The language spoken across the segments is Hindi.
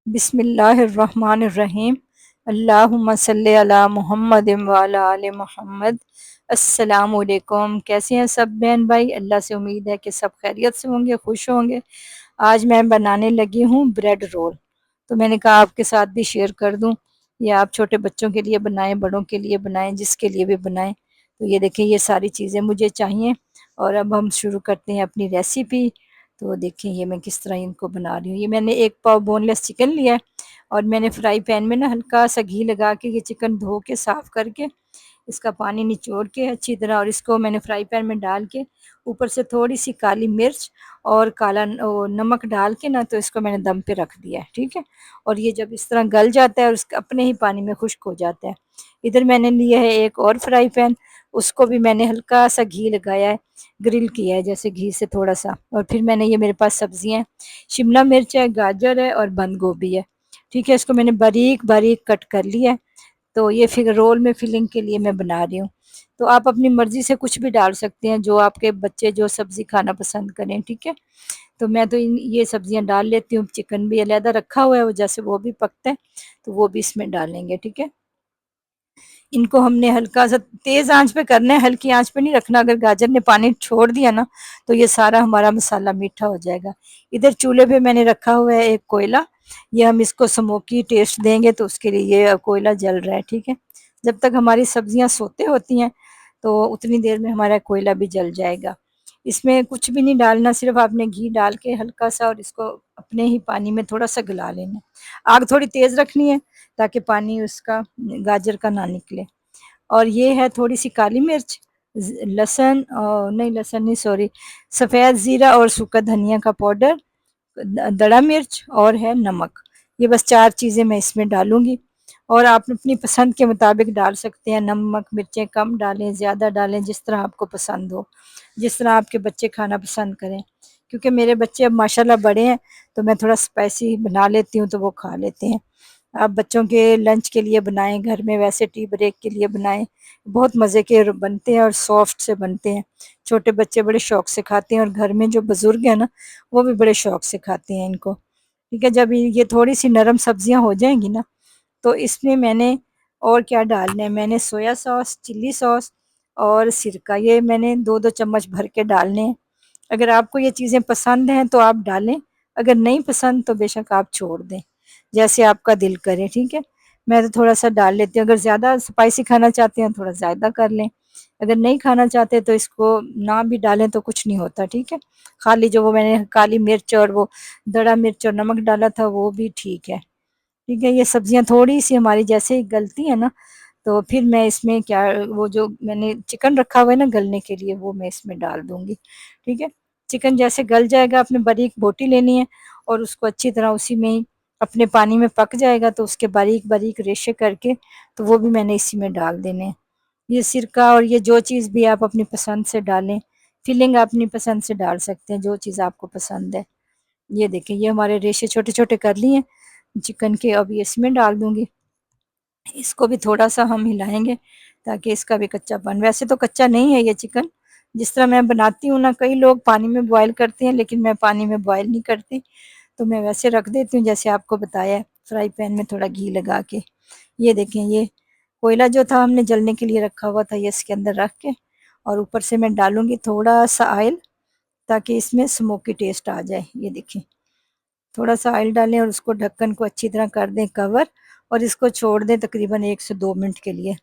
बिस्मिल्लाहिर्रहमानिर्रहीम। अल्लाहुम्मा सल्ली अला मुहम्मदिन व अला आलि मुहम्मद। अस्सलामु अलैकुम। कैसे हैं सब बहन भाई? अल्लाह से उम्मीद है कि सब खैरियत से होंगे, खुश होंगे। आज मैं बनाने लगी हूँ ब्रेड रोल। तो मैंने कहा आपके साथ भी शेयर कर दूँ। ये आप छोटे बच्चों के लिए बनाएं, बड़ों के लिए बनाएं, जिसके लिए भी बनाएं। तो ये देखें, ये सारी चीज़ें मुझे चाहिए। और अब हम शुरू करते हैं अपनी रेसिपी। तो देखें ये मैं किस तरह इनको बना रही हूँ। ये मैंने 1 पाव बोनलेस चिकन लिया है। और मैंने फ्राई पैन में ना हल्का सा घी लगा के ये चिकन धो के साफ़ करके इसका पानी निचोड़ के अच्छी तरह, और इसको मैंने फ्राई पैन में डाल के ऊपर से थोड़ी सी काली मिर्च और नमक डाल के ना, तो इसको मैंने दम पे रख दिया है। ठीक है। और ये जब इस तरह गल जाता है और उसका अपने ही पानी में खुश्क हो जाता है। इधर मैंने लिया है एक और फ्राई पैन। उसको भी मैंने हल्का सा घी लगाया है, ग्रिल किया है जैसे घी से थोड़ा सा। और फिर मैंने, ये मेरे पास सब्जियां हैं, शिमला मिर्च है, गाजर है और बंद गोभी है। ठीक है। इसको मैंने बारीक बारीक कट कर लिया है। तो ये फिर रोल में फिलिंग के लिए मैं बना रही हूँ। तो आप अपनी मर्जी से कुछ भी डाल सकते हैं, जो आपके बच्चे जो सब्जी खाना पसंद करें। ठीक है। तो मैं तो ये सब्जियां डाल लेती हूँ। चिकन भी अलहदा रखा हुआ है, वो जैसे वो भी पकता है तो वो भी इसमें डालेंगे। ठीक है। इनको हमने हल्का सा तेज आंच पे करना है, हल्की आंच पे नहीं रखना। अगर गाजर ने पानी छोड़ दिया ना, तो ये सारा हमारा मसाला मीठा हो जाएगा। इधर चूल्हे पे मैंने रखा हुआ है एक कोयला। ये हम इसको स्मोकी टेस्ट देंगे, तो उसके लिए ये कोयला जल रहा है। ठीक है। जब तक हमारी सब्जियां सोते होती हैं, तो उतनी देर में हमारा कोयला भी जल जाएगा। इसमें कुछ भी नहीं डालना, सिर्फ आपने घी डाल के हल्का सा, और इसको अपने ही पानी में थोड़ा सा गला लेना। आग थोड़ी तेज रखनी है, ताकि पानी उसका गाजर का ना निकले। और ये है थोड़ी सी काली मिर्च, लहसुन, नहीं लहसुन नहीं, सॉरी, सफ़ेद ज़ीरा और सूखा धनिया का पाउडर, दड़ा मिर्च और है नमक। ये बस 4 चीज़ें मैं इसमें डालूंगी। और आप अपनी पसंद के मुताबिक डाल सकते हैं। नमक मिर्चें कम डालें, ज़्यादा डालें, जिस तरह आपको पसंद हो, जिस तरह आपके बच्चे खाना पसंद करें। क्योंकि मेरे बच्चे अब माशाल्लाह बड़े हैं, तो मैं थोड़ा स्पाइसी बना लेती हूँ, तो वो खा लेते हैं। आप बच्चों के लंच के लिए बनाएं, घर में वैसे टी ब्रेक के लिए बनाएं। बहुत मज़े के बनते हैं और सॉफ्ट से बनते हैं। छोटे बच्चे बड़े शौक से खाते हैं, और घर में जो बुज़ुर्ग हैं ना, वो भी बड़े शौक से खाते हैं इनको। ठीक है। जब ये थोड़ी सी नरम सब्जियां हो जाएंगी ना, तो इसमें मैंने और क्या डालना है, मैंने सोया सॉस, चिल्ली सॉस और सिरका, ये मैंने 2-2 चम्मच भर के डालने हैं। अगर आपको ये चीज़ें पसंद हैं तो आप डालें, अगर नहीं पसंद तो बेशक आप छोड़ दें, जैसे आपका दिल करे। ठीक है। मैं तो थोड़ा सा डाल लेती हूँ। अगर ज़्यादा स्पाइसी खाना चाहते हैं थोड़ा ज़्यादा कर लें, अगर नहीं खाना चाहते तो इसको ना भी डालें तो कुछ नहीं होता। ठीक है। खाली जो वो मैंने काली मिर्च और वो दड़ा मिर्च और नमक डाला था, वो भी ठीक है। ठीक है। ये सब्जियां थोड़ी सी हमारी जैसे ही गलती है ना, तो फिर मैं इसमें क्या, वो जो मैंने चिकन रखा हुआ है ना गलने के लिए, वो मैं इसमें डाल दूंगी। ठीक है। चिकन जैसे गल जाएगा, आपने बारीक बोटी लेनी है, और उसको अच्छी तरह उसी में ही अपने पानी में पक जाएगा, तो उसके बारीक बारीक रेशे करके, तो वो भी मैंने इसी में डाल देने हैं। ये सिरका और ये जो चीज़ भी आप अपनी पसंद से डालें, फिलिंग अपनी पसंद से डाल सकते हैं, जो चीज़ आपको पसंद है। ये देखें, ये हमारे रेशे छोटे छोटे कर लिए चिकन के। अब ये इसमें डाल दूंगी। इसको भी थोड़ा सा हम हिलाएंगे, ताकि इसका भी कच्चापन, वैसे तो कच्चा नहीं है ये चिकन। जिस तरह मैं बनाती हूँ ना, कई लोग पानी में बॉयल करते हैं, लेकिन मैं पानी में बॉयल नहीं करती। तो मैं वैसे रख देती हूँ जैसे आपको बताया है, फ्राई पैन में थोड़ा घी लगा के। ये देखें, ये कोयला जो था हमने जलने के लिए रखा हुआ था, ये इसके अंदर रख के, और ऊपर से मैं डालूंगी थोड़ा सा ऑयल, ताकि इसमें स्मोकी टेस्ट आ जाए। ये देखें, थोड़ा सा ऑयल डालें और उसको ढक्कन को अच्छी तरह कर दें कवर, और इसको छोड़ दें तकरीबन 1 से 2 मिनट के लिए।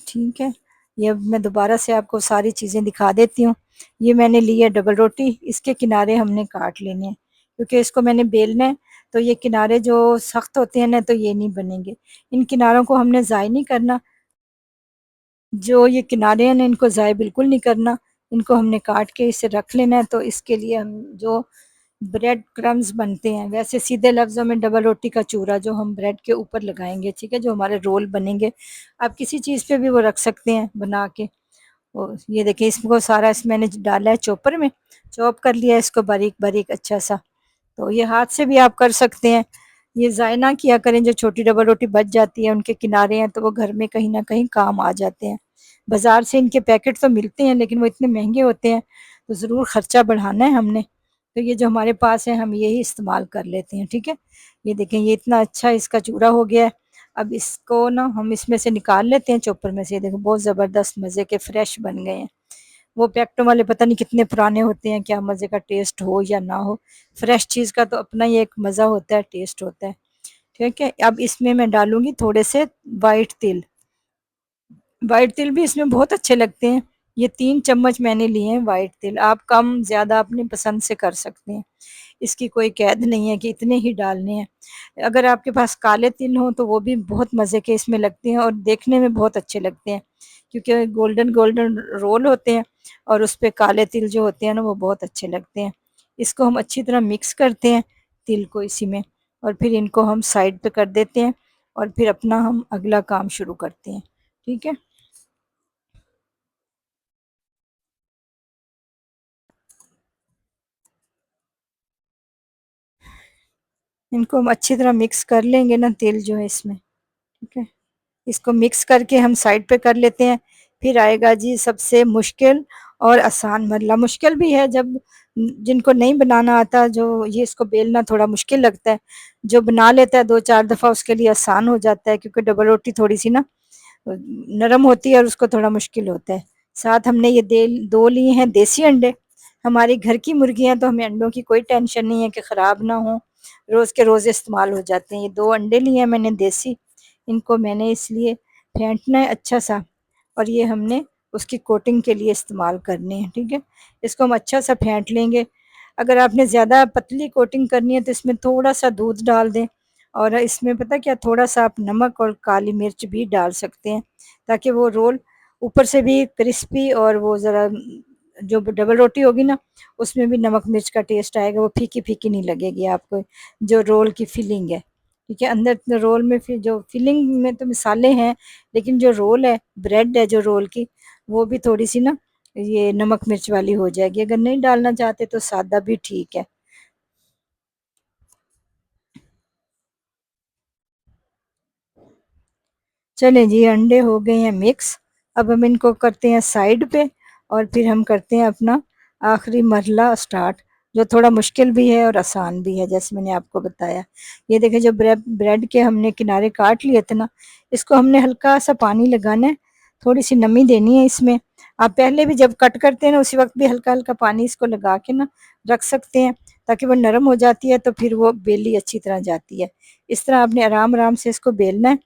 ठीक है। ये अब मैं दोबारा से आपको सारी चीज़ें दिखा देती हूँ। ये मैंने ली है डबल रोटी, इसके किनारे हमने काट लेने हैं, क्योंकि इसको मैंने बेलना है। तो ये किनारे जो सख्त होते हैं ना, तो ये नहीं बनेंगे। इन किनारों को हमने ज़ाय नहीं करना, जो ये किनारे हैं ना, इनको ज़ाय बिल्कुल नहीं करना। इनको हमने काट के इसे रख लेना है। तो इसके लिए हम जो ब्रेड क्रम्स बनते हैं, वैसे सीधे लफ्ज़ों में डबल रोटी का चूरा जो हम ब्रेड के ऊपर लगाएंगे। ठीक है। जो हमारे रोल बनेंगे, आप किसी चीज़ पे भी वो रख सकते हैं बना के। और ये देखिए, इसको सारा मैंने डाला है चॉपर में, चॉप कर लिया है इसको बारीक बारीक अच्छा सा। तो ये हाथ से भी आप कर सकते हैं। ये ज़ाय ना किया करें, जो छोटी डबल रोटी बच जाती है, उनके किनारे हैं, तो वो घर में कहीं ना कहीं काम आ जाते हैं। बाज़ार से इनके पैकेट तो मिलते हैं, लेकिन वो इतने महंगे होते हैं, तो ज़रूर ख़र्चा बढ़ाना है हमने। तो ये जो हमारे पास है हम यही इस्तेमाल कर लेते हैं, ठीक है। ये देखें ये इतना अच्छा इसका चूरा हो गया है। अब इसको ना हम इसमें से निकाल लेते हैं चॉपर में से। देखो बहुत ज़बरदस्त मज़े के फ्रेश बन गए हैं। वो पैक्टो वाले पता नहीं कितने पुराने होते हैं, क्या मज़े का टेस्ट हो या ना हो। फ्रेश चीज़ का तो अपना ही एक मज़ा होता है, टेस्ट होता है। ठीक है, अब इसमें मैं डालूंगी थोड़े से वाइट तिल। वाइट तिल भी इसमें बहुत अच्छे लगते हैं। ये 3 चम्मच मैंने लिए हैं वाइट तिल। आप कम ज़्यादा अपनी पसंद से कर सकते हैं, इसकी कोई कैद नहीं है कि इतने ही डालने हैं। अगर आपके पास काले तिल हों तो वो भी बहुत मज़े के इसमें लगते हैं और देखने में बहुत अच्छे लगते हैं, क्योंकि गोल्डन गोल्डन रोल होते हैं और उस पे काले तिल जो होते हैं ना वो बहुत अच्छे लगते हैं। इसको हम अच्छी तरह मिक्स करते हैं तिल को इसी में, और फिर इनको हम साइड पे कर देते हैं और फिर अपना हम अगला काम शुरू करते हैं। ठीक है, इनको हम अच्छी तरह मिक्स कर लेंगे ना तेल जो है इसमें। ठीक है, इसको मिक्स करके हम साइड पे कर लेते हैं। फिर आएगा जी सबसे मुश्किल और आसान मरला। मुश्किल भी है जब जिनको नहीं बनाना आता, जो ये इसको बेलना थोड़ा मुश्किल लगता है। जो बना लेता है 2-4 दफ़ा उसके लिए आसान हो जाता है, क्योंकि डबल रोटी थोड़ी सी ना नरम होती है और उसको थोड़ा मुश्किल होता है। साथ हमने ये 2 लिए हैं देसी अंडे। हमारी घर की मुर्गियां तो हमें अंडों की कोई टेंशन नहीं है कि ख़राब ना हो, रोज़ के रोज़ इस्तेमाल हो जाते हैं। ये 2 अंडे लिए हैं मैंने देसी। इनको मैंने इसलिए फेंटना है अच्छा सा, और ये हमने उसकी कोटिंग के लिए इस्तेमाल करने हैं। ठीक है, इसको हम अच्छा सा फेंट लेंगे। अगर आपने ज़्यादा पतली कोटिंग करनी है तो इसमें थोड़ा सा दूध डाल दें, और इसमें पता क्या, थोड़ा सा आप नमक और काली मिर्च भी डाल सकते हैं, ताकि वो रोल ऊपर से भी क्रिस्पी, और वो ज़रा जो डबल रोटी होगी ना उसमें भी नमक मिर्च का टेस्ट आएगा, वो फीकी फीकी नहीं लगेगी आपको। जो रोल की फिलिंग है, ठीक है, अंदर तो रोल में फिर जो फिलिंग में तो मसाले हैं, लेकिन जो रोल है, ब्रेड है जो रोल की, वो भी थोड़ी सी ना ये नमक मिर्च वाली हो जाएगी। अगर नहीं डालना चाहते तो सादा भी ठीक है। चलें जी, अंडे हो गए हैं मिक्स। अब हम इनको करते हैं साइड पे, और फिर हम करते हैं अपना आखिरी मरला स्टार्ट, जो थोड़ा मुश्किल भी है और आसान भी है, जैसे मैंने आपको बताया। ये देखें, जो ब्रेड के हमने किनारे काट लिए थे ना, इसको हमने हल्का सा पानी लगाना है, थोड़ी सी नमी देनी है इसमें। आप पहले भी जब कट करते हैं ना उसी वक्त भी हल्का हल्का पानी इसको लगा के ना रख सकते हैं, ताकि वो नरम हो जाती है तो फिर वो बेली अच्छी तरह जाती है। इस तरह आपने आराम आराम से इसको बेलना है,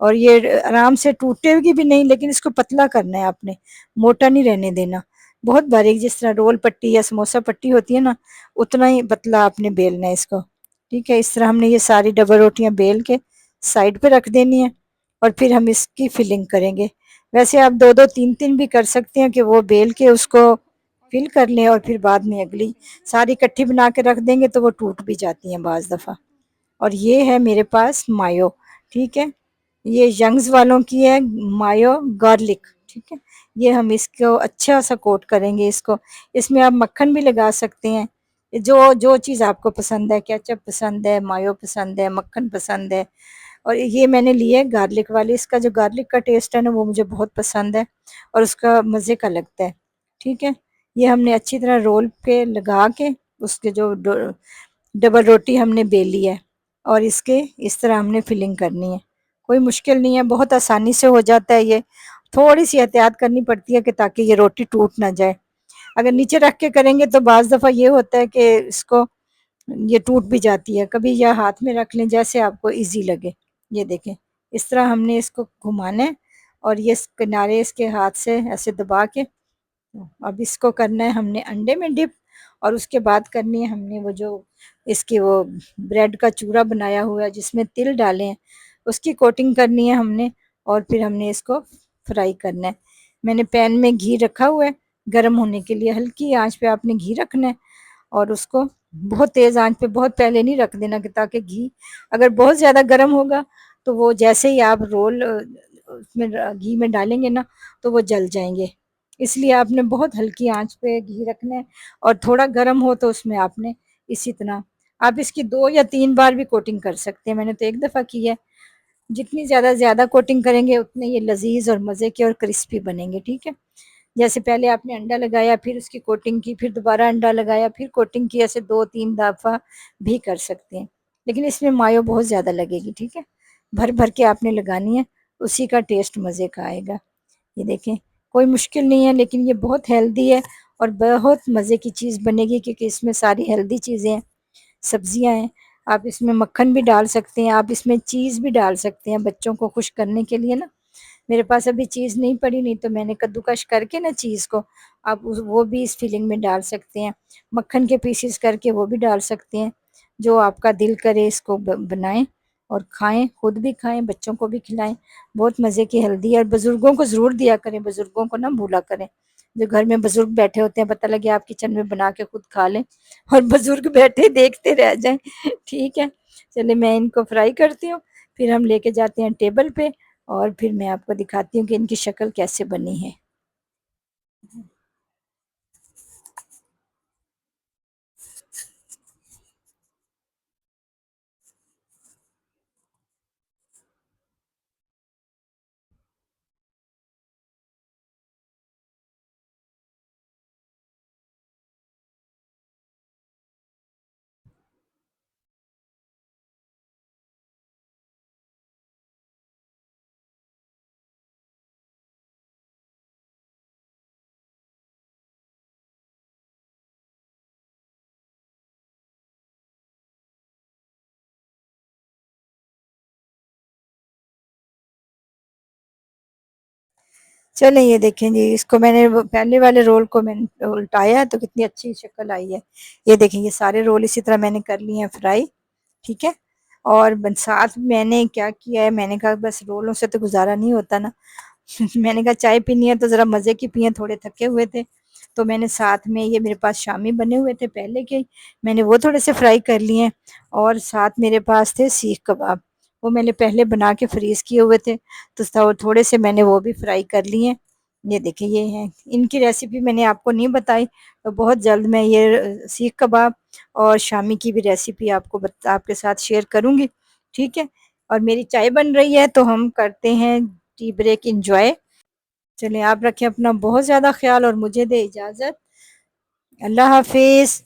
और ये आराम से टूटेगी भी नहीं, लेकिन इसको पतला करना है आपने, मोटा नहीं रहने देना। बहुत बारीक, जिस तरह रोल पट्टी या समोसा पट्टी होती है ना, उतना ही पतला आपने बेलना है इसको। ठीक है, इस तरह हमने ये सारी डबल रोटियां बेल के साइड पे रख देनी है, और फिर हम इसकी फिलिंग करेंगे। वैसे आप दो दो तीन तीन भी कर सकते हैं कि वो बेल के उसको फिल कर लें, और फिर बाद में अगली सारी इकट्ठी बना के रख देंगे तो वो टूट भी जाती हैं बाज़ दफ़ा। और ये है मेरे पास मायो। ठीक है, ये यंग्स वालों की है, मायो गार्लिक। ठीक है, ये हम इसको अच्छा सा कोट करेंगे इसको। इसमें आप मक्खन भी लगा सकते हैं, जो जो चीज़ आपको पसंद है, केचप पसंद है, मायो पसंद है, मक्खन पसंद है। और ये मैंने लिए है गार्लिक वाली। इसका जो गार्लिक का टेस्ट है ना वो मुझे बहुत पसंद है, और उसका मज़े का लगता है। ठीक है, ये हमने अच्छी तरह रोल पे लगा के उसके जो डबल रोटी हमने बेली है, और इसके इस तरह हमने फिलिंग करनी है। कोई मुश्किल नहीं है, बहुत आसानी से हो जाता है ये। थोड़ी सी एहतियात करनी पड़ती है कि ताकि ये रोटी टूट ना जाए। अगर नीचे रख के करेंगे तो बाज़ दफ़ा ये होता है कि इसको ये टूट भी जाती है कभी, या हाथ में रख लें जैसे आपको इजी लगे। ये देखें, इस तरह हमने इसको घुमाना है, और ये किनारे इसके हाथ से ऐसे दबा के, अब इसको करना है हमने अंडे में डिप, और उसके बाद करनी है हमने वो जो इसकी वो ब्रेड का चूरा बनाया हुआ है जिसमें तिल डाले हैं, उसकी कोटिंग करनी है हमने, और फिर हमने इसको फ्राई करना है। मैंने पैन में घी रखा हुआ है गर्म होने के लिए। हल्की आंच पे आपने घी रखना है, और उसको बहुत तेज़ आंच पे बहुत पहले नहीं रख देना, कि ताकि घी अगर बहुत ज़्यादा गर्म होगा तो वो जैसे ही आप रोल उसमें घी में डालेंगे ना तो वो जल जाएंगे। इसलिए आपने बहुत हल्की आंच पे घी रखना है, और थोड़ा गर्म हो तो उसमें आपने इसी तरह आप इसकी 2 या 3 बार भी कोटिंग कर सकते हैं। मैंने तो एक दफ़ा की है। जितनी ज़्यादा ज़्यादा कोटिंग करेंगे उतने ये लजीज और मज़े के और क्रिस्पी बनेंगे। ठीक है, जैसे पहले आपने अंडा लगाया, फिर उसकी कोटिंग की, फिर दोबारा अंडा लगाया, फिर कोटिंग की, ऐसे 2-3 दफ़ा भी कर सकते हैं। लेकिन इसमें मायो बहुत ज़्यादा लगेगी, ठीक है? भर-भर के आपने लगानी है, उसी का टेस्ट मज़े का आएगा। ये देखें, कोई मुश्किल नहीं है, लेकिन ये बहुत हेल्दी है और बहुत मज़े की चीज़ बनेगी, क्योंकि इसमें सारी हेल्दी चीज़ें हैं, सब्जियां हैं। आप इसमें मक्खन भी डाल सकते हैं, आप इसमें चीज़ भी डाल सकते हैं बच्चों को खुश करने के लिए ना। मेरे पास अभी चीज़ नहीं पड़ी, नहीं तो मैंने कद्दूकश करके ना चीज़ को, आप वो भी इस फिलिंग में डाल सकते हैं। मक्खन के पीसेस करके वो भी डाल सकते हैं। जो आपका दिल करे इसको बनाएं और खाएं, खुद भी खाएं, बच्चों को भी खिलाएं। बहुत मज़े की हेल्दी है, और बुज़ुर्गों को ज़रूर दिया करें, बुज़ुर्गों को ना भूला करें। जो घर में बुजुर्ग बैठे होते हैं, पता लगे आप किचन में बना के खुद खा लें और बुजुर्ग बैठे देखते रह जाएं। ठीक है, चलिए मैं इनको फ्राई करती हूँ, फिर हम लेके जाते हैं टेबल पे, और फिर मैं आपको दिखाती हूँ कि इनकी शक्ल कैसे बनी है। चलें, ये देखें जी, इसको मैंने पहले वाले रोल को मैंने उल्टाया तो कितनी अच्छी शक्ल आई है। ये देखें, ये सारे रोल इसी तरह मैंने कर लिए हैं फ्राई, ठीक है? और साथ मैंने क्या किया है, मैंने कहा बस रोलों से तो गुजारा नहीं होता ना। मैंने कहा चाय पीनी है तो ज़रा मज़े की पिए, थोड़े थके हुए थे। तो मैंने साथ में, ये मेरे पास शामी बने हुए थे पहले के, मैंने वो थोड़े से फ्राई कर लिए हैं। और साथ मेरे पास थे सीख कबाब, वो मैंने पहले बना के फ्रीज़ किए हुए थे, तो थोड़े से मैंने वो भी फ्राई कर लिए हैं। ये देखिए, ये हैं, इनकी रेसिपी मैंने आपको नहीं बताई, तो बहुत जल्द मैं ये सीख कबाब और शामी की भी रेसिपी आपको आपके साथ शेयर करूँगी, ठीक है? और मेरी चाय बन रही है, तो हम करते हैं टी ब्रेक एंजॉय। चलिए, आप रखें अपना बहुत ज़्यादा ख्याल और मुझे दें इजाज़त। अल्लाह हाफिज़।